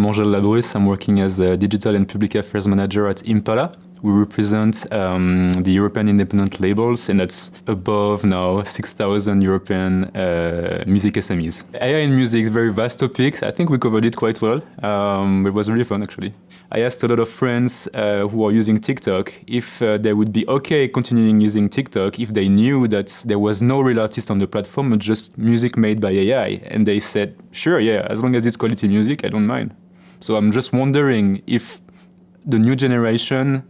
I'm Angèle Labrusse. I'm working as a Digital and Public Affairs Manager at Impala. We represent the European independent labels, and that's above now 6,000 European music SMEs. AI in music is a very vast topic. I think we covered it quite well. It was really fun, actually. I asked a lot of friends who are using TikTok if they would be okay continuing using TikTok if they knew that there was no real artist on the platform, but just music made by AI. And they said, sure, yeah, as long as it's quality music, I don't mind. So I'm just wondering if the new generation,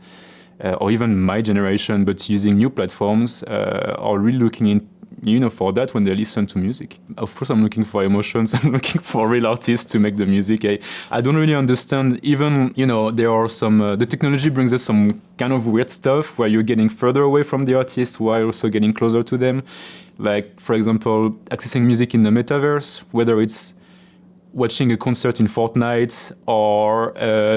or even my generation, but using new platforms, are really looking in, for that when they listen to music. Of course, I'm looking for emotions. I'm looking for real artists to make the music. I don't really understand. Even, there are some. The technology brings us some kind of weird stuff where you're getting further away from the artist while also getting closer to them. Like, for example, accessing music in the metaverse, whether it's watching a concert in Fortnite or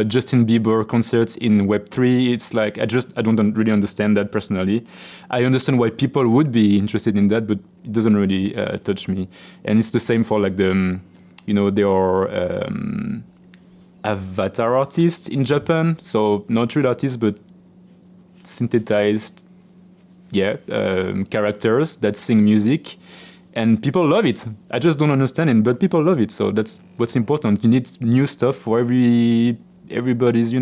Justin Bieber concerts in Web3. It's like, I don't really understand that personally. I understand why people would be interested in that, but it doesn't really touch me. And it's the same for like there are avatar artists in Japan. So not real artists, but synthesized, characters that sing music. And people love it. I just don't understand it, but people love it. So that's what's important. You need new stuff for everybody's,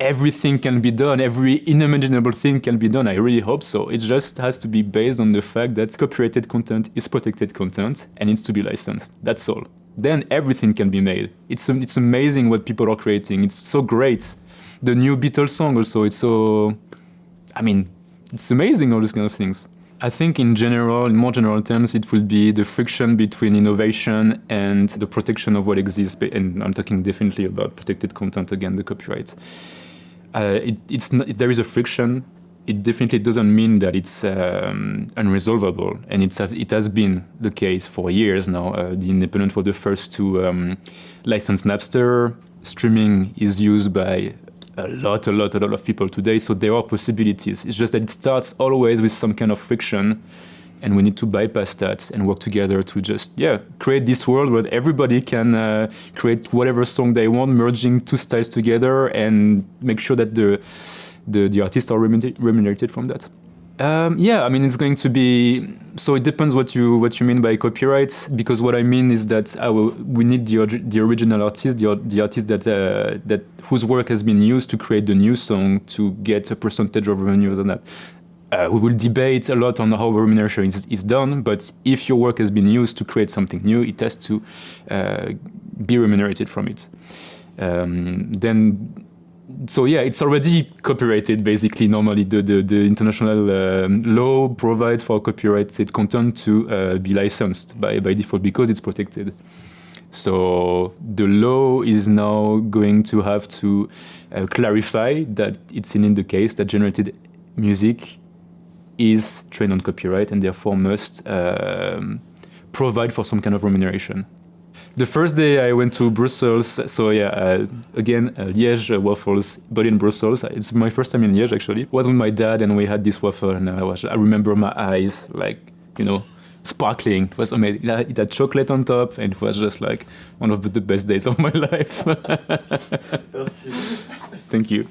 everything can be done. Every unimaginable thing can be done. I really hope so. It just has to be based on the fact that copyrighted content is protected content and needs to be licensed. That's all. Then everything can be made. It's amazing what people are creating. It's so great. The new Beatles song also, it's amazing, all these kind of things. I think in more general terms, it will be the friction between innovation and the protection of what exists. And I'm talking definitely about protected content, again, the copyright. There is a friction. It definitely doesn't mean that it's unresolvable. And it has been the case for years now. The Independent were the first to license Napster. Streaming is used by a lot of people today, so there are possibilities. It's just that it starts always with some kind of friction, and we need to bypass that and work together to just, create this world where everybody can create whatever song they want, merging two styles together, and make sure that the artists are remunerated from that. It's going to be. So it depends what you mean by copyright, because what I mean is that we need the original artist, the artist that whose work has been used to create the new song to get a percentage of revenues on that. We will debate a lot on how remuneration is done, but if your work has been used to create something new, it has to be remunerated from it. It's already copyrighted, basically. Normally, the international law provides for copyrighted content to be licensed by default because it's protected. So the law is now going to have to clarify that it's indeed the case that generated music is trained on copyright and therefore must provide for some kind of remuneration. The first day I went to Brussels, again, Liège waffles, but in Brussels. It's my first time in Liège, actually. I was with my dad, and we had this waffle, and I remember my eyes, sparkling. It was amazing. It had chocolate on top, and it was just one of the best days of my life. Merci. Thank you.